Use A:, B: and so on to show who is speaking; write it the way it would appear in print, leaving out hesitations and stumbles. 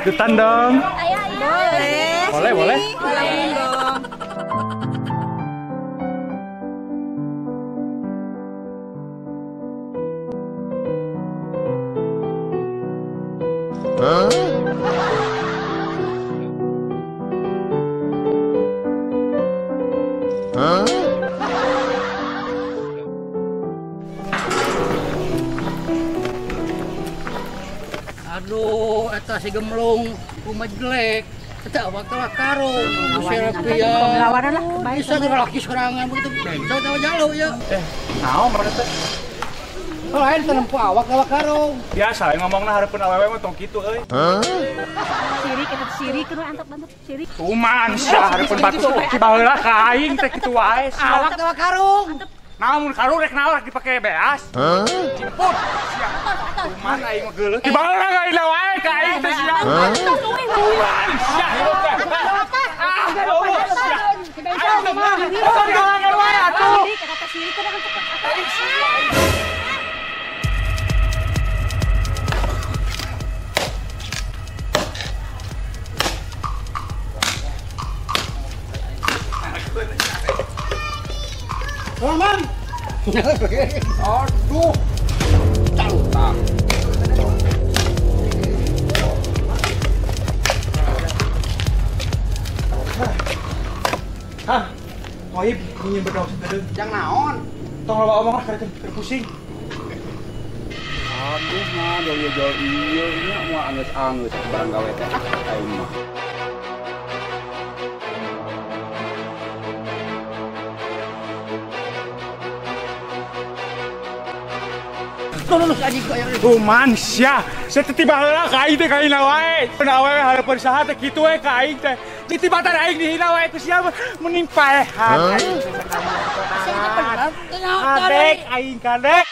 A: Dutan dong.
B: Ayo, ayo.
A: Boleh, boleh.
B: Boleh dong.
C: Aduh, eta si gemlung rumah jelek. Eta waktu karo, selfie bisa ngeraki serangan begitu. Bisa tahu jalo ya.
A: Naon mereka teh?
C: Lain tenempu awak karo.
A: Biasa ngomongna hareupeun awewe mah tong kitu euy.
B: Sirik, eta sirik, kudu antep sirik.
A: Kuman sia hareupeun batu ki baheula ka aing teh kitu wae.
C: Awak karo.
A: Namun karung rek naon rek dipake beas. Cimput sia. Kuman aing mah geuleuh. Ki baheula ka aing wae ka aing teh sia. Kuman sia.
C: Roman. Aduh. Cantang.
A: Hah? Toib nyieu bedaus teh.
C: Yang naon?
A: Tong loba omong lah keur pusing.
D: Aduh mah jol ieu nya moal angeus-angeus barang gawe teh aing mah.
C: Lulus aja kayak
A: Kuman sia. Saya teh tiba heula ka aing teh ka aing wae. Pun awewe hareupeun saha teh kitu we ka aing teh. Ditibatan aing dihina wae ku sia mending paehan aing teh sakali. Kadek aing kadek.